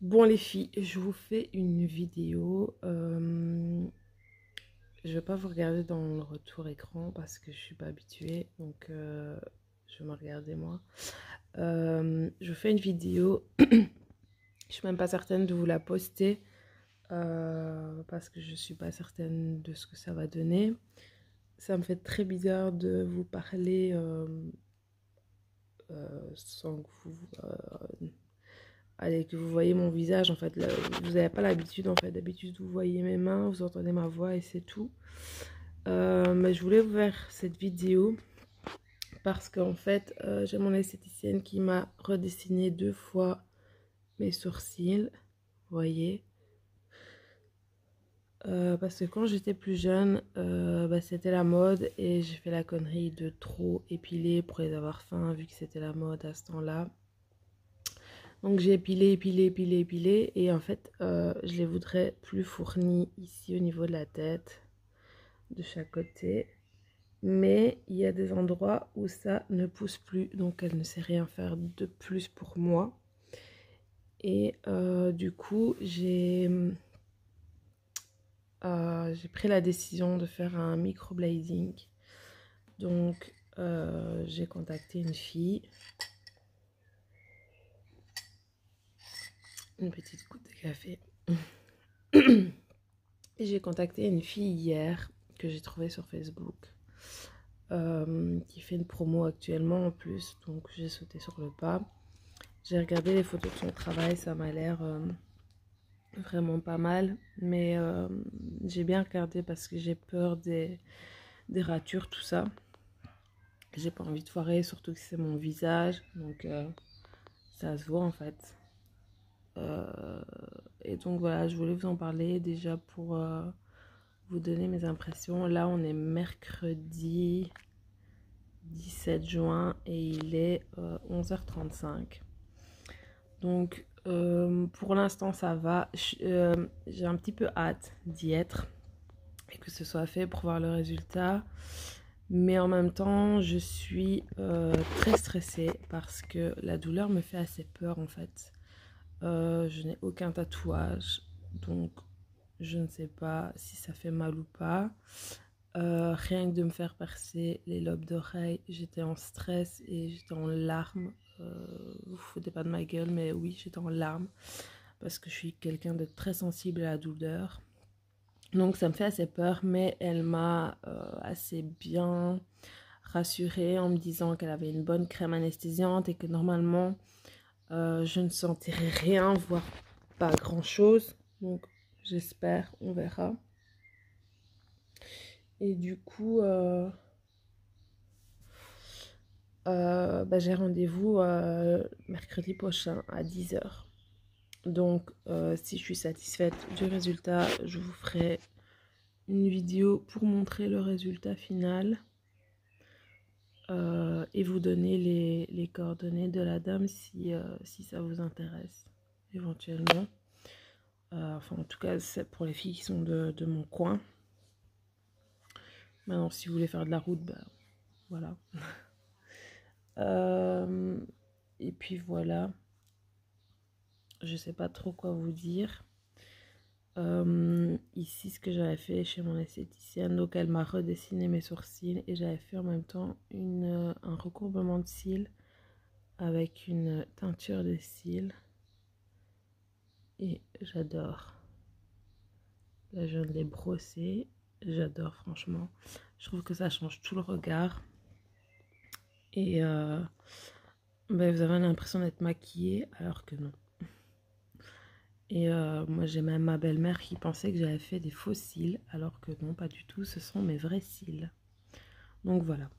Bon les filles, je vous fais une vidéo. Je vais pas vous regarder dans le retour écran parce que je suis pas habituée, donc je vais me regarder moi. Je vous fais une vidéo. Je suis même pas certaine de vous la poster parce que je suis pas certaine de ce que ça va donner. Ça me fait très bizarre de vous parler sans que vous allez, que vous voyez mon visage. En fait, là, vous n'avez pas l'habitude. En fait, d'habitude, vous voyez mes mains, vous entendez ma voix et c'est tout. Mais je voulais vous faire cette vidéo parce qu'en fait, j'ai mon esthéticienne qui m'a redessiné 2 fois mes sourcils. Vous voyez. Parce que quand j'étais plus jeune, c'était la mode et j'ai fait la connerie de trop épiler pour les avoir fins vu que c'était la mode à ce temps-là. Donc j'ai épilé et en fait je les voudrais plus fournis ici au niveau de la tête, de chaque côté. Mais il y a des endroits où ça ne pousse plus, donc elle ne sait rien faire de plus pour moi. Et du coup j'ai pris la décision de faire un microblading. Donc j'ai contacté une fille. Une petite goutte de café. Et j'ai contacté une fille hier que j'ai trouvée sur Facebook qui fait une promo actuellement en plus, donc j'ai sauté sur le pas. J'ai regardé les photos de son travail, ça m'a l'air vraiment pas mal, mais j'ai bien regardé parce que j'ai peur des ratures, tout ça. J'ai pas envie de foirer, surtout que c'est mon visage, donc ça se voit en fait. Et donc voilà, je voulais vous en parler déjà pour vous donner mes impressions. Là, on est mercredi 17 juin et il est 11h35. Donc, pour l'instant, ça va. J'ai un petit peu hâte d'y être et que ce soit fait pour voir le résultat. Mais en même temps, je suis très stressée parce que la douleur me fait assez peur en fait. Je n'ai aucun tatouage, donc je ne sais pas si ça fait mal ou pas. Rien que de me faire percer les lobes d'oreilles, j'étais en stress et j'étais en larmes. Vous foutez pas de ma gueule, mais oui, j'étais en larmes parce que je suis quelqu'un de très sensible à la douleur. Donc ça me fait assez peur, mais elle m'a assez bien rassurée en me disant qu'elle avait une bonne crème anesthésiante et que normalement je ne sentirai rien, voire pas grand chose. Donc j'espère, on verra. Et du coup, j'ai rendez-vous mercredi prochain à 10h. Donc, si je suis satisfaite du résultat, je vous ferai une vidéo pour montrer le résultat final et vous donner les coordonnées de la dame si ça vous intéresse éventuellement. Enfin, en tout cas, c'est pour les filles qui sont de mon coin. Maintenant, si vous voulez faire de la route, voilà. Et puis voilà. Je sais pas trop quoi vous dire. Ici, ce que j'avais fait chez mon esthéticienne, donc elle m'a redessiné mes sourcils et j'avais fait en même temps un recourbement de cils avec une teinture de cils. Et j'adore. Là, je viens de les brosser. J'adore, franchement. Je trouve que ça change tout le regard. Et vous avez l'impression d'être maquillée alors que non. Et moi j'ai même ma belle-mère qui pensait que j'avais fait des faux cils alors que non, pas du tout, ce sont mes vrais cils. Donc voilà.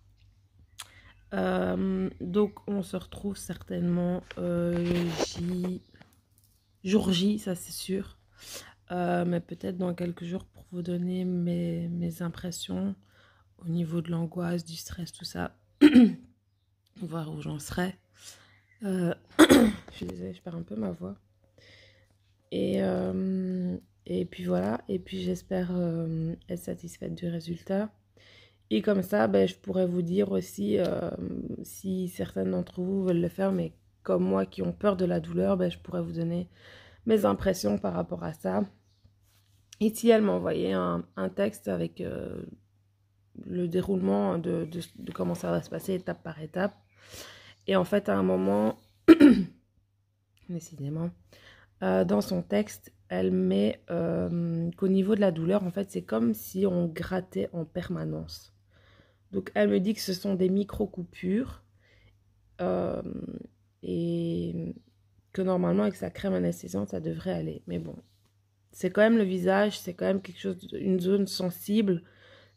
Donc on se retrouve certainement jour J, ça c'est sûr. Mais peut-être dans quelques jours pour vous donner mes impressions au niveau de l'angoisse, du stress, tout ça. Voir où j'en serai. Je suis désolée, je perds un peu ma voix. Et puis voilà, et puis j'espère être satisfaite du résultat. Et comme ça, je pourrais vous dire aussi si certaines d'entre vous veulent le faire, mais comme moi qui ont peur de la douleur, je pourrais vous donner mes impressions par rapport à ça. Ici, elle m'a envoyé un texte avec le déroulement de comment ça va se passer étape par étape. Et en fait, à un moment, décidément, dans son texte, elle met qu'au niveau de la douleur, en fait, c'est comme si on grattait en permanence. Donc, elle me dit que ce sont des micro-coupures et que normalement, avec sa crème anesthésiante, ça devrait aller. Mais bon, c'est quand même le visage, c'est quand même quelque chose, une zone sensible.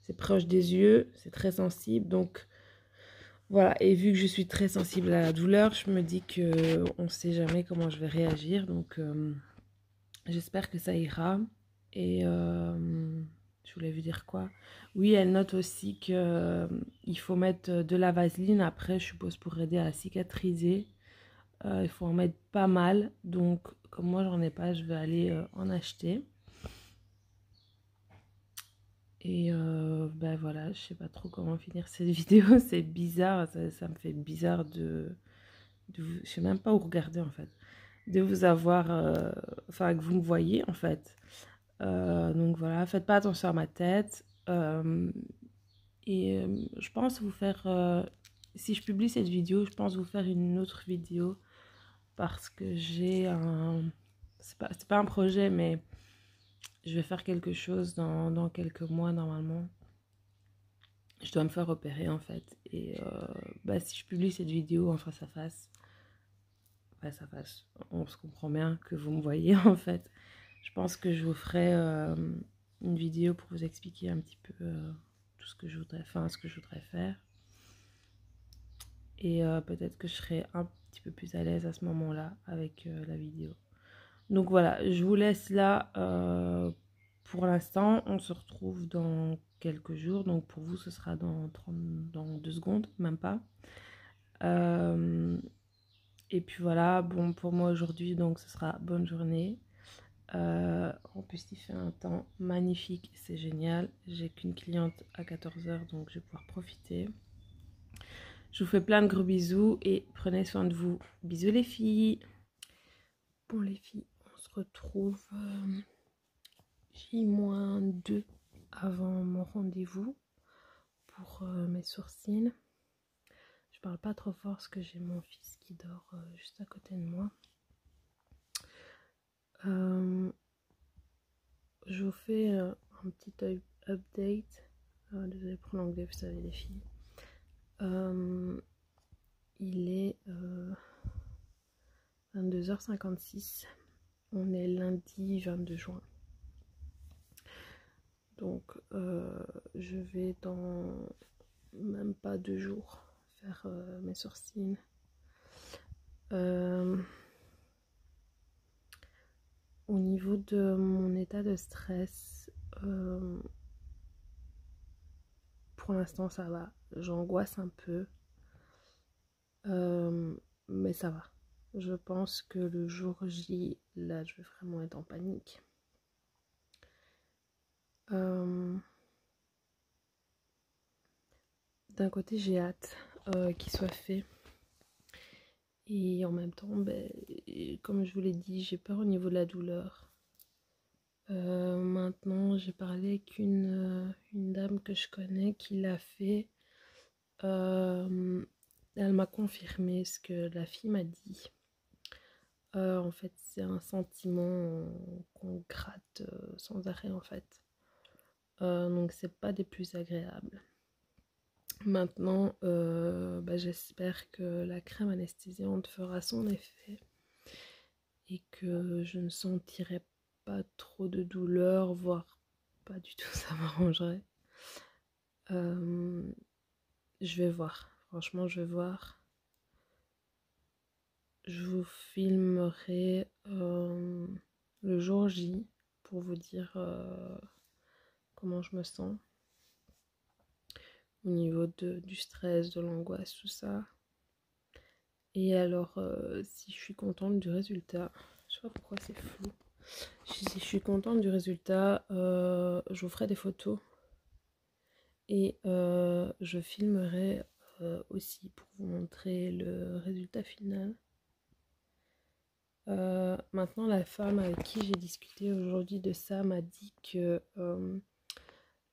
C'est proche des yeux, c'est très sensible. Donc, voilà. Et vu que je suis très sensible à la douleur, je me dis qu'on ne sait jamais comment je vais réagir. Donc, j'espère que ça ira. Et je voulais vous dire quoi? Oui, elle note aussi qu'il faut mettre de la vaseline après, je suppose, pour aider à cicatriser. Il faut en mettre pas mal. Donc, comme moi, j'en ai pas, je vais aller en acheter. Et ben voilà, je sais pas trop comment finir cette vidéo. C'est bizarre, ça me fait bizarre je sais même pas où regarder en fait. De vous avoir, enfin que vous me voyez en fait. Donc voilà, faites pas attention à ma tête. Et je pense vous faire, si je publie cette vidéo, je pense vous faire une autre vidéo parce que j'ai c'est pas un projet, mais je vais faire quelque chose dans quelques mois normalement. Je dois me faire opérer en fait. Et bah, si je publie cette vidéo en face à face, on se comprend bien que vous me voyez en fait. Je pense que je vous ferai une vidéo pour vous expliquer un petit peu tout ce que je voudrais, enfin, ce que je voudrais faire. Et peut-être que je serai un petit peu plus à l'aise à ce moment-là avec la vidéo. Donc voilà, je vous laisse là pour l'instant. On se retrouve dans quelques jours. Donc pour vous, ce sera dans 2 secondes, même pas. Et puis voilà, bon pour moi aujourd'hui, donc ce sera bonne journée. En plus, il fait un temps magnifique, c'est génial. J'ai qu'une cliente à 14 h, donc je vais pouvoir profiter. Je vous fais plein de gros bisous et prenez soin de vous. Bisous les filles. Bon les filles, on se retrouve J-2 avant mon rendez-vous pour mes sourcils. Je parle pas trop fort parce que j'ai mon fils qui dort juste à côté de moi. Je vous fais un petit update. Désolée pour l'anglais, vous savez les filles. Il est 22h56. On est lundi 22 juin. Donc je vais dans même pas 2 jours faire mes sourcils. Au niveau de mon état de stress, pour l'instant ça va. J'angoisse un peu, mais ça va. Je pense que le jour J, là je vais vraiment être en panique. D'un côté j'ai hâte qu'il soit fait. Et en même temps, ben, comme je vous l'ai dit, j'ai peur au niveau de la douleur. Maintenant, j'ai parlé avec une dame que je connais qui l'a fait. Elle m'a confirmé ce que la fille m'a dit. En fait, c'est un sentiment qu'on gratte sans arrêt en fait. Donc, c'est pas des plus agréables. Maintenant, j'espère que la crème anesthésiante fera son effet et que je ne sentirai pas trop de douleur, voire pas du tout, ça m'arrangerait. Je vais voir, franchement je vais voir. Je vous filmerai le jour J pour vous dire comment je me sens au niveau du stress, de l'angoisse, tout ça. Et alors si je suis contente du résultat, je sais pas pourquoi c'est flou. Si je suis contente du résultat, je vous ferai des photos et je filmerai aussi pour vous montrer le résultat final. Maintenant, la femme avec qui j'ai discuté aujourd'hui de ça m'a dit que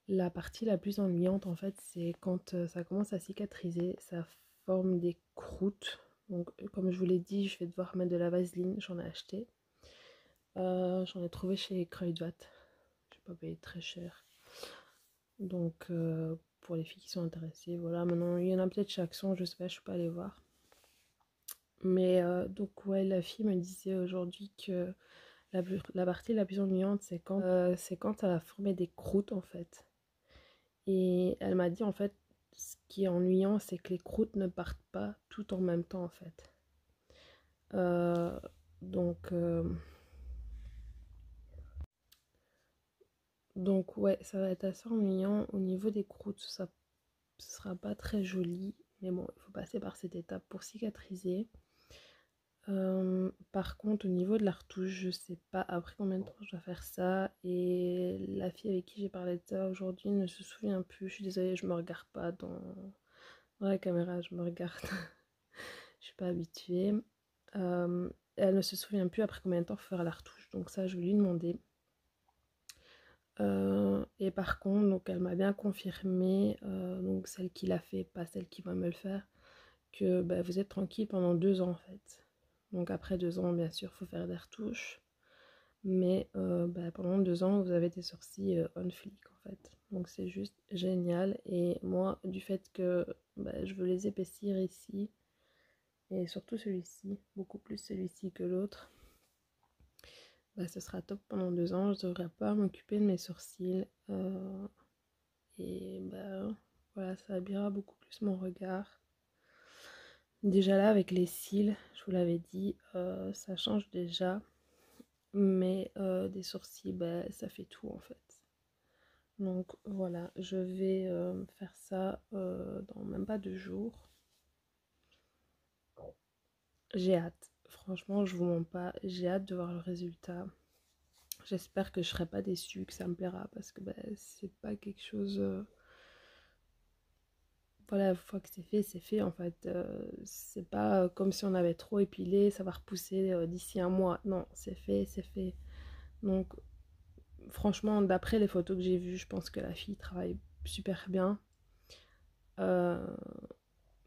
la partie la plus ennuyante, en fait, c'est quand ça commence à cicatriser, ça forme des croûtes. Donc, comme je vous l'ai dit, je vais devoir mettre de la vaseline, j'en ai acheté. J'en ai trouvé chez Kruidvat. Je n'ai pas payé très cher. Donc, pour les filles qui sont intéressées, voilà. Maintenant, il y en a peut-être chez Action, je sais pas, je suis pas allée voir. Mais donc, ouais, la fille me disait aujourd'hui que la partie la plus ennuyante, c'est quand ça va former des croûtes, en fait. Et elle m'a dit, en fait, ce qui est ennuyant, c'est que les croûtes ne partent pas tout en même temps, en fait. Euh, donc, euh, donc, ouais, ça va être assez ennuyant. Au niveau des croûtes, ça sera pas très joli. Mais bon, il faut passer par cette étape pour cicatriser. Par contre, au niveau de la retouche, je sais pas après combien de temps je dois faire ça. Et la fille avec qui j'ai parlé de ça aujourd'hui ne se souvient plus. Je suis désolée, je me regarde pas dans la caméra, je me regarde. Je suis pas habituée. Elle ne se souvient plus après combien de temps faut faire la retouche. Donc ça, je vais lui demander. Et par contre, donc elle m'a bien confirmé, donc celle qui l'a fait, pas celle qui va me le faire, que bah, vous êtes tranquille pendant 2 ans en fait. Donc après 2 ans, bien sûr, il faut faire des retouches. Mais bah, pendant 2 ans, vous avez des sourcils on fleek en fait. Donc c'est juste génial. Et moi, du fait que bah, je veux les épaissir ici, et surtout celui-ci, beaucoup plus celui-ci que l'autre, bah, ce sera top pendant 2 ans. Je ne devrais pas m'occuper de mes sourcils. Et bah, voilà, ça habillera beaucoup plus mon regard. Déjà là, avec les cils, je vous l'avais dit, ça change déjà. Mais des sourcils, bah, ça fait tout en fait. Donc voilà, je vais faire ça dans même pas 2 jours. J'ai hâte. Franchement, je vous mens pas. J'ai hâte de voir le résultat. J'espère que je serai pas déçue, que ça me plaira parce que bah, c'est pas quelque chose. Voilà, une fois que c'est fait en fait. C'est pas comme si on avait trop épilé, ça va repousser d'ici un mois. Non, c'est fait, c'est fait. Donc franchement, d'après les photos que j'ai vues, je pense que la fille travaille super bien. Euh,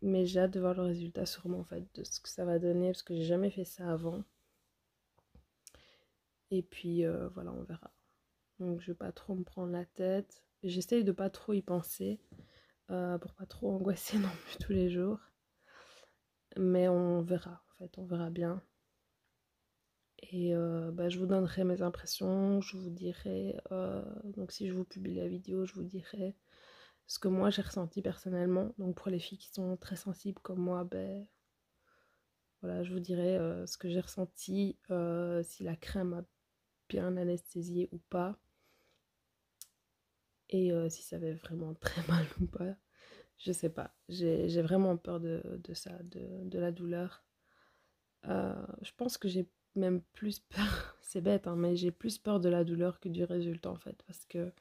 mais j'ai hâte de voir le résultat sûrement en fait de ce que ça va donner parce que j'ai jamais fait ça avant. Et puis voilà, on verra. Donc je vais pas trop me prendre la tête. J'essaye de pas trop y penser pour pas trop angoisser non plus tous les jours. Mais on verra, en fait, on verra bien. Et bah, je vous donnerai mes impressions, je vous dirai, donc si je vous publie la vidéo, je vous dirai ce que moi j'ai ressenti personnellement. Donc pour les filles qui sont très sensibles comme moi, ben voilà, je vous dirai ce que j'ai ressenti, si la crème a bien anesthésié ou pas, et si ça avait vraiment très mal ou pas. Je sais pas, j'ai vraiment peur de ça, de la douleur. Je pense que j'ai même plus peur, c'est bête, hein, mais j'ai plus peur de la douleur que du résultat en fait, parce que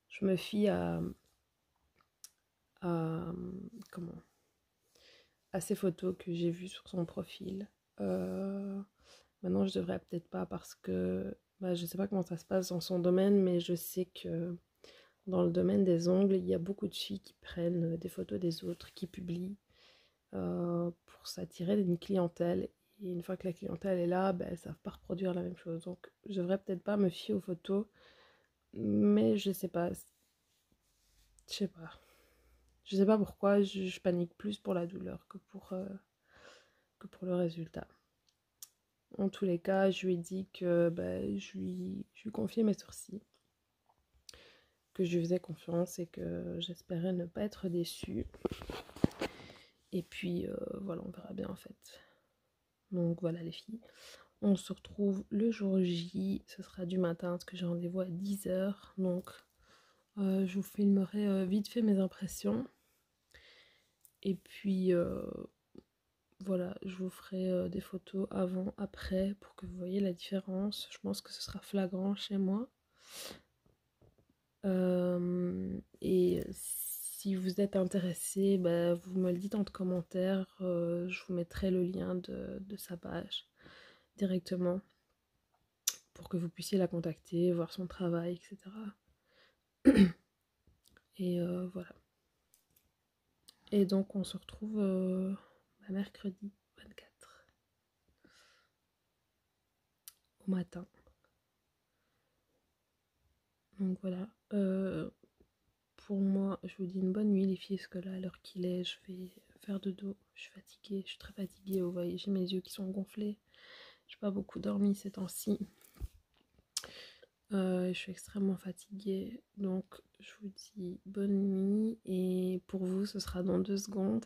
je me fie à comment, à ces photos que j'ai vues sur son profil. Maintenant, je devrais peut-être pas parce que bah, je sais pas comment ça se passe dans son domaine, mais je sais que dans le domaine des ongles, il y a beaucoup de filles qui prennent des photos des autres, qui publient pour s'attirer d'une clientèle. Et une fois que la clientèle est là, ben, elles ne savent pas reproduire la même chose. Donc, je devrais peut-être pas me fier aux photos, mais je sais pas. Je sais pas. Je sais pas pourquoi je panique plus pour la douleur que pour le résultat. En tous les cas, je lui ai dit que ben, je lui confiais mes sourcils, que je lui faisais confiance et que j'espérais ne pas être déçue. Et puis voilà, on verra bien en fait. Donc voilà les filles. On se retrouve le jour J, ce sera du matin parce que j'ai rendez-vous à 10h. Donc je vous filmerai vite fait mes impressions. Et puis voilà, je vous ferai des photos avant, après pour que vous voyez la différence. Je pense que ce sera flagrant chez moi. Et si vous êtes intéressé, bah, vous me le dites en commentaire. Je vous mettrai le lien de sa page. directement pour que vous puissiez la contacter, voir son travail, etc. Et voilà. Et donc on se retrouve mercredi 24 au matin. Donc voilà. Pour moi, je vous dis une bonne nuit les filles, parce que là, à l'heure qu'il est, je vais faire dodo. Je suis fatiguée, je suis très fatiguée. Vous voyez, j'ai mes yeux qui sont gonflés. J'ai pas beaucoup dormi ces temps-ci. Je suis extrêmement fatiguée. Donc, je vous dis bonne nuit. Et pour vous, ce sera dans 2 secondes.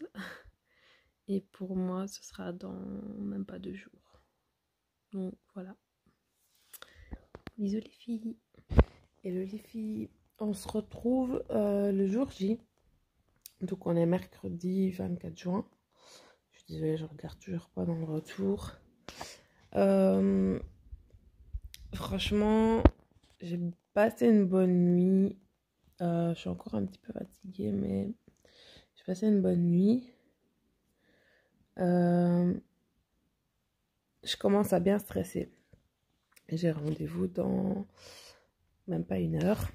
Et pour moi, ce sera dans même pas 2 jours. Donc, voilà. Bisous les filles. Et les filles, on se retrouve le jour J. Donc on est mercredi 24 juin. Je suis désolée, je regarde toujours pas dans le retour. Franchement, j'ai passé une bonne nuit. Je suis encore un petit peu fatiguée, mais j'ai passé une bonne nuit. Je commence à bien stresser. J'ai rendez-vous dans même pas 1 heure.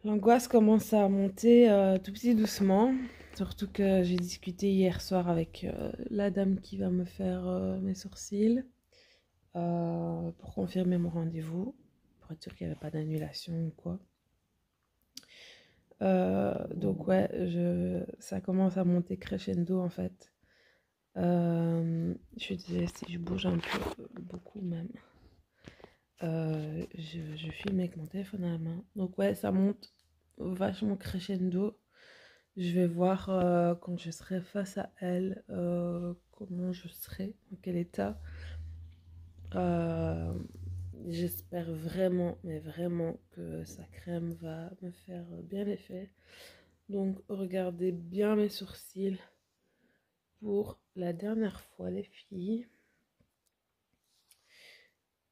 L'angoisse commence à monter tout petit doucement. Surtout que j'ai discuté hier soir avec la dame qui va me faire mes sourcils pour confirmer mon rendez-vous, pour être sûr qu'il n'y avait pas d'annulation ou quoi. Donc ouais, ça commence à monter crescendo en fait. Je suis désolée si je bouge un peu, beaucoup même. Je filme avec mon téléphone à la main. Donc ouais, ça monte vachement crescendo. Je vais voir quand je serai face à elle, comment je serai, dans quel état. J'espère vraiment, mais vraiment que sa crème va me faire bien effet. Donc regardez bien mes sourcils pour la dernière fois les filles.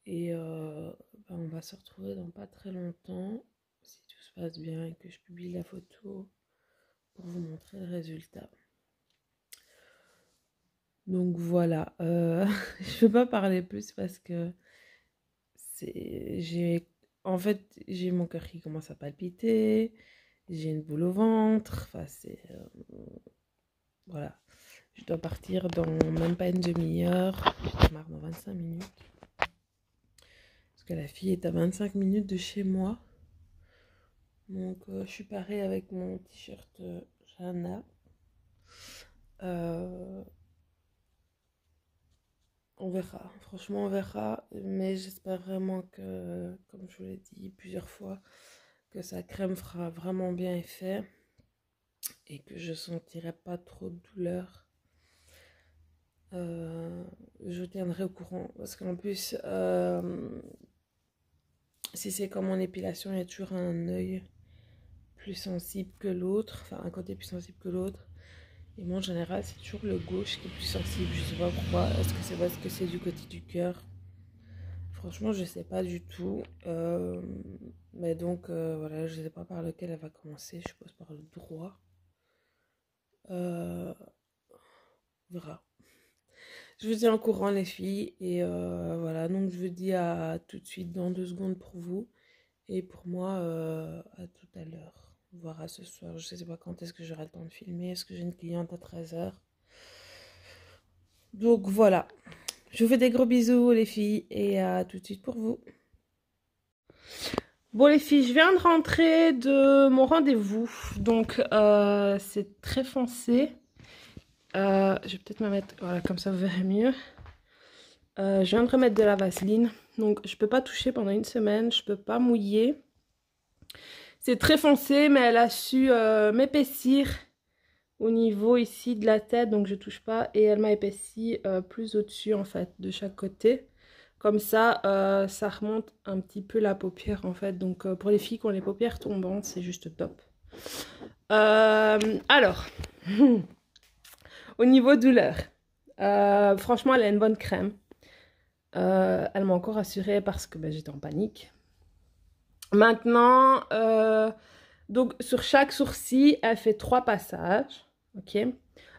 Et on va se retrouver dans pas très longtemps, si tout se passe bien et que je publie la photo pour vous montrer le résultat. Donc voilà, je peux pas parler plus parce que j'ai mon cœur qui commence à palpiter, j'ai une boule au ventre, enfin voilà, je dois partir dans même pas une demi-heure, je démarre dans 25 minutes. Parce que la fille est à 25 minutes de chez moi. Donc je suis parée avec mon t-shirt Jana. On verra, franchement on verra, mais j'espère vraiment que, comme je vous l'ai dit plusieurs fois, que sa crème fera vraiment bien effet et que je sentirai pas trop de douleur. Je tiendrai au courant parce qu'en plus, si c'est comme en épilation, il y a toujours un œil plus sensible que l'autre, enfin un côté plus sensible que l'autre. Et moi en général, c'est toujours le gauche qui est plus sensible, je sais pas pourquoi. Est-ce que c'est parce que c'est du côté du cœur? Franchement, je sais pas du tout. Mais donc, voilà, je sais pas par lequel elle va commencer. Je suppose par le droit. On verra. Je vous tiens au courant, les filles. Et voilà, donc je vous dis à tout de suite dans 2 secondes pour vous. Et pour moi, à tout à l'heure. Voire à ce soir. Je sais pas quand est-ce que j'aurai le temps de filmer. Est-ce que j'ai une cliente à 13h? Donc voilà. Je vous fais des gros bisous les filles et à tout de suite pour vous. Bon les filles, je viens de rentrer de mon rendez-vous. Donc c'est très foncé. Je vais peut-être me mettre, voilà, comme ça vous verrez mieux. Je viens de remettre de la vaseline. Donc je peux pas toucher pendant 1 semaine. Je peux pas mouiller. C'est très foncé mais elle a su m'épaissir au niveau ici de la tête, donc je touche pas, et elle m'a épaissi plus au-dessus en fait de chaque côté, comme ça ça remonte un petit peu la paupière en fait, donc pour les filles qui ont les paupières tombantes c'est juste top. Alors au niveau douleur, franchement elle a une bonne crème, elle m'a encore rassurée parce que j'étais en panique. Maintenant donc sur chaque sourcil elle fait 3 passages. Ok,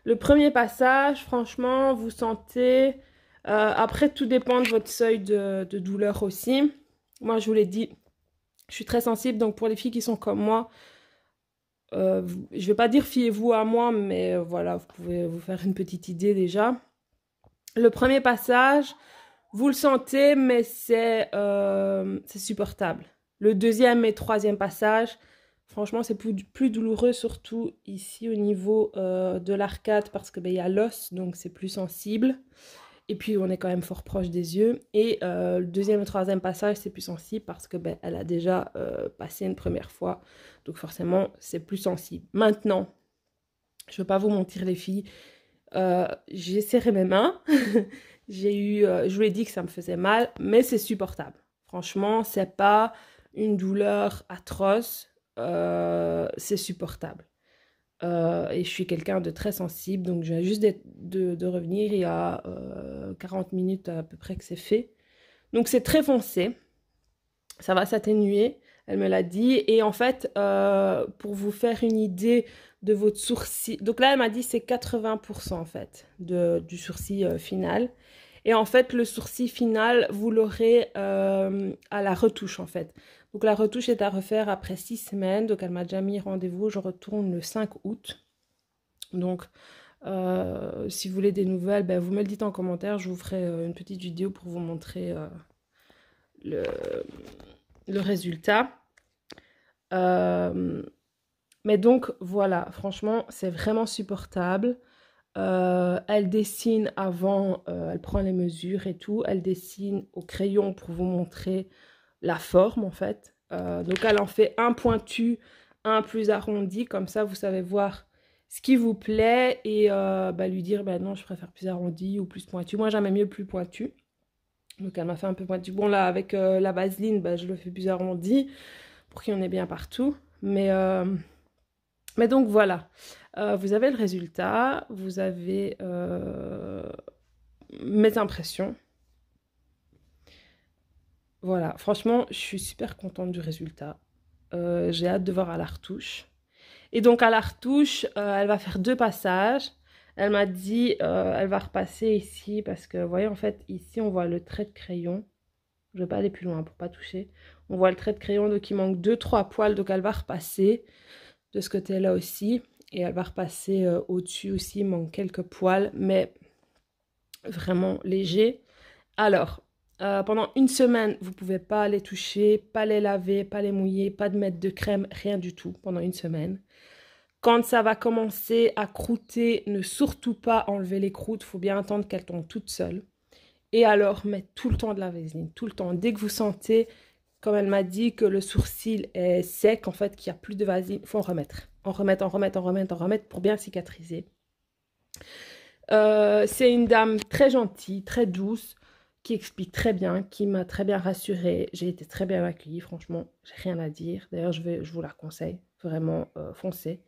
Le premier passage, franchement, vous sentez... après, tout dépend de votre seuil de douleur aussi. Moi, je vous l'ai dit, je suis très sensible. Donc, pour les filles qui sont comme moi, je ne vais pas dire fiez-vous à moi, mais voilà, vous pouvez vous faire une petite idée déjà. Le premier passage, vous le sentez, mais c'est supportable. Le deuxième et troisième passage, franchement, c'est plus douloureux, surtout ici au niveau de l'arcade, parce que y a l'os, donc c'est plus sensible. Et puis, on est quand même fort proche des yeux. Et le deuxième et troisième passage, c'est plus sensible parce que elle a déjà passé une première fois. Donc, forcément, c'est plus sensible. Maintenant, je ne veux pas vous mentir, les filles. J'ai serré mes mains. Je vous ai dit que ça me faisait mal, mais c'est supportable. Franchement, c'est pas une douleur atroce. C'est supportable. Et je suis quelqu'un de très sensible, donc je viens juste de revenir il y a 40 minutes à peu près que c'est fait. Donc c'est très foncé, ça va s'atténuer, elle me l'a dit. Et en fait, pour vous faire une idée de votre sourcil, donc là elle m'a dit c'est 80% en fait du sourcil final. Et en fait, le sourcil final, vous l'aurez à la retouche en fait. Donc la retouche est à refaire après 6 semaines. Donc elle m'a déjà mis rendez-vous. Je retourne le 5 août. Donc si vous voulez des nouvelles, vous me le dites en commentaire. Je vous ferai une petite vidéo pour vous montrer le résultat. Mais donc voilà, franchement, c'est vraiment supportable. Elle dessine avant, elle prend les mesures et tout. Elle dessine au crayon pour vous montrer la forme en fait. Donc elle en fait un pointu, un plus arrondi. Comme ça, vous savez voir ce qui vous plaît et lui dire non, je préfère plus arrondi ou plus pointu. Moi, j'aimais mieux plus pointu. Donc elle m'a fait un peu pointu. Bon là, avec la vaseline, je le fais plus arrondi pour qu'il y en ait bien partout. Mais donc voilà. Vous avez le résultat, vous avez mes impressions. Voilà, franchement, je suis super contente du résultat. J'ai hâte de voir à la retouche. Et donc à la retouche, elle va faire 2 passages. Elle m'a dit, elle va repasser ici parce que, vous voyez, en fait, ici, on voit le trait de crayon. Je ne vais pas aller plus loin pour pas toucher. On voit le trait de crayon, donc il manque 2-3 poils, donc elle va repasser de ce côté-là aussi. Et elle va repasser au-dessus aussi, il manque quelques poils, mais vraiment léger. Alors, pendant une semaine, vous ne pouvez pas les toucher, pas les laver, pas les mouiller, pas de mettre de crème, rien du tout pendant une semaine. Quand ça va commencer à croûter, ne surtout pas enlever les croûtes, il faut bien attendre qu'elles tombent toutes seules. Et alors, mettre tout le temps de la vaseline, tout le temps. Dès que vous sentez, comme elle m'a dit, que le sourcil est sec, en fait, qu'il n'y a plus de vaseline, il faut en remettre. En remettre pour bien cicatriser. C'est une dame très gentille, très douce, qui explique très bien, qui m'a très bien rassurée. J'ai été très bien accueillie, franchement, j'ai rien à dire. D'ailleurs, je vous la conseille, vraiment foncez.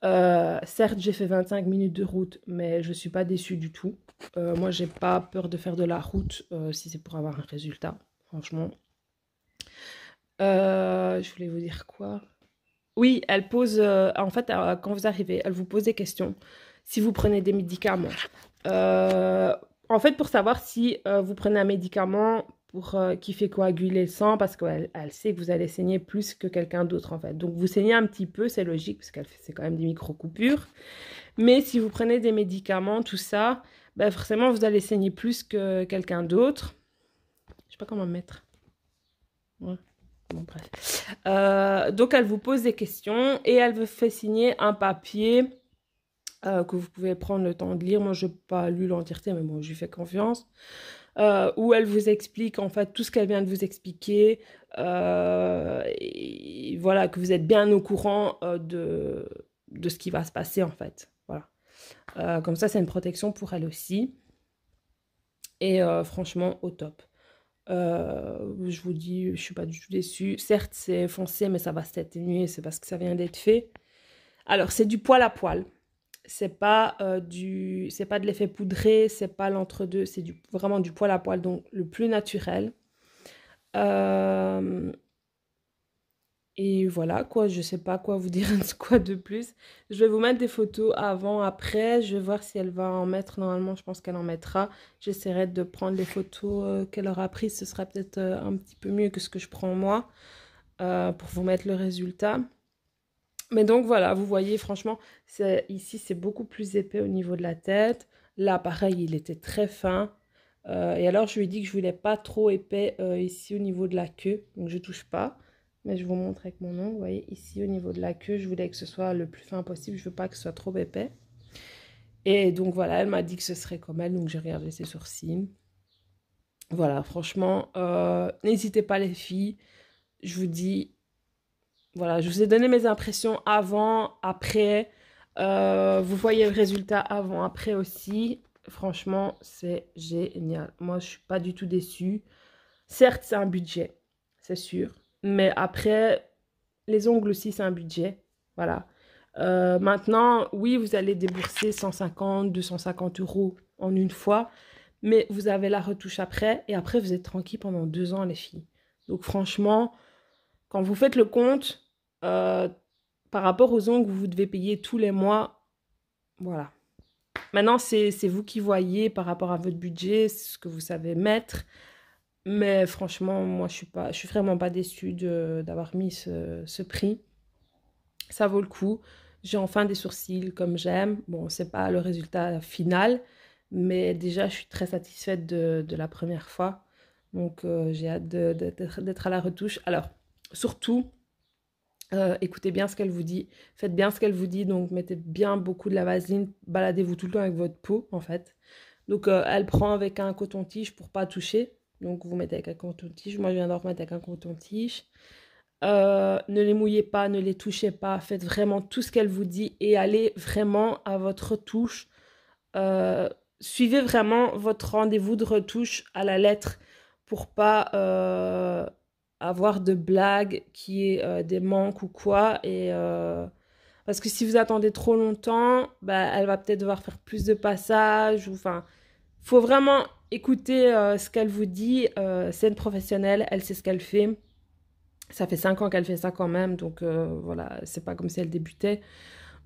Certes, j'ai fait 25 minutes de route, mais je ne suis pas déçue du tout. Moi, j'ai pas peur de faire de la route si c'est pour avoir un résultat, franchement. Je voulais vous dire quoi? Oui, elle pose, en fait, quand vous arrivez, elle vous pose des questions. Si vous prenez des médicaments. En fait, pour savoir si vous prenez un médicament qui fait coaguler le sang, parce qu'elle sait que vous allez saigner plus que quelqu'un d'autre, en fait. Donc, vous saignez un petit peu, c'est logique, parce qu'elle c'est quand même des micro-coupures. Mais si vous prenez des médicaments, tout ça, forcément, vous allez saigner plus que quelqu'un d'autre. Je sais pas comment me mettre. Ouais. Bon, bref. Donc, elle vous pose des questions et elle vous fait signer un papier que vous pouvez prendre le temps de lire. Moi, je n'ai pas lu l'entièreté, mais bon, je lui fais confiance. Où elle vous explique, en fait, tout ce qu'elle vient de vous expliquer. Et voilà, que vous êtes bien au courant de ce qui va se passer, en fait. Voilà. Comme ça, c'est une protection pour elle aussi. Et franchement, au top. Je vous dis, je ne suis pas du tout déçue. Certes, c'est foncé, mais ça va s'atténuer. C'est parce que ça vient d'être fait. Alors, c'est du poil à poil. C'est pas de l'effet poudré, c'est pas l'entre-deux, c'est vraiment du poil à poil, donc le plus naturel. Et voilà quoi, je sais pas quoi vous dire quoi de plus. Je vais vous mettre des photos avant, après. Je vais voir si elle va en mettre. Normalement, je pense qu'elle en mettra. J'essaierai de prendre les photos qu'elle aura prises. Ce sera peut-être un petit peu mieux que ce que je prends moi pour vous mettre le résultat. Mais donc voilà, vous voyez, franchement, ici, c'est beaucoup plus épais au niveau de la tête. Là, pareil, il était très fin. Et alors, je lui ai dit que je voulais pas trop épais ici au niveau de la queue. Donc, je touche pas. Mais je vous montre avec mon ongle. Vous voyez, ici, au niveau de la queue, je voulais que ce soit le plus fin possible. Je veux pas que ce soit trop épais. Et donc, voilà, elle m'a dit que ce serait comme elle. Donc, j'ai regardé ses sourcils. Voilà, franchement, n'hésitez pas les filles. Je vous dis, voilà, je vous ai donné mes impressions avant, après. Vous voyez le résultat avant, après aussi. Franchement, c'est génial. Moi, je suis pas du tout déçue. Certes, c'est un budget, c'est sûr. Mais après, les ongles aussi, c'est un budget. Voilà. Maintenant, oui, vous allez débourser 150, 250 euros en une fois. Mais vous avez la retouche après. Et après, vous êtes tranquille pendant 2 ans, les filles. Donc, franchement, quand vous faites le compte, par rapport aux ongles que vous devez payer tous les mois, voilà. Maintenant, c'est vous qui voyez par rapport à votre budget, ce que vous savez mettre. Mais franchement, moi, je suis vraiment pas déçue d'avoir mis ce prix. Ça vaut le coup. J'ai enfin des sourcils comme j'aime. Bon, c'est pas le résultat final, mais déjà, je suis très satisfaite de la première fois. Donc, j'ai hâte d'être à la retouche. Alors, surtout, écoutez bien ce qu'elle vous dit, faites bien ce qu'elle vous dit, donc mettez bien beaucoup de la vaseline, baladez-vous tout le temps avec votre peau en fait. Donc elle prend avec un coton-tige pour pas toucher, donc vous mettez avec un coton-tige, moi je viens d'en remettre avec un coton-tige. Ne les mouillez pas, ne les touchez pas, faites vraiment tout ce qu'elle vous dit et allez vraiment à votre retouche. Suivez vraiment votre rendez-vous de retouche à la lettre pour pas avoir de blagues qui est des manques ou quoi. Et parce que si vous attendez trop longtemps, bah, elle va peut-être devoir faire plus de passages. Enfin, faut vraiment écouter ce qu'elle vous dit. C'est une professionnelle, elle sait ce qu'elle fait. Ça fait 5 ans qu'elle fait ça quand même, donc voilà, c'est pas comme si elle débutait.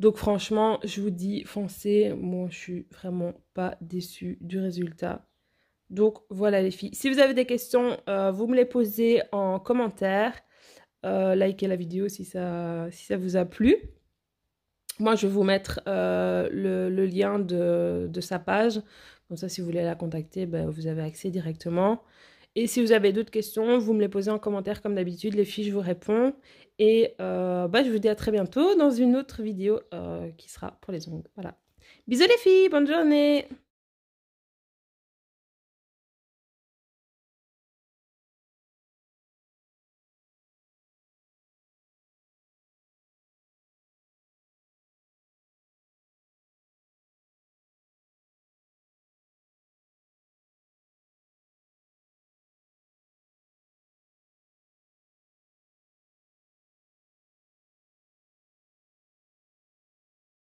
Donc franchement, je vous dis, foncez. Moi, je suis vraiment pas déçue du résultat. Donc voilà les filles. Si vous avez des questions, vous me les posez en commentaire. Likez la vidéo si ça vous a plu. Moi, je vais vous mettre le lien de sa page. Comme ça, si vous voulez la contacter, ben, vous avez accès directement. Et si vous avez d'autres questions, vous me les posez en commentaire comme d'habitude. Les filles, je vous réponds. Et bah, je vous dis à très bientôt dans une autre vidéo qui sera pour les ongles. Voilà. Bisous les filles, bonne journée!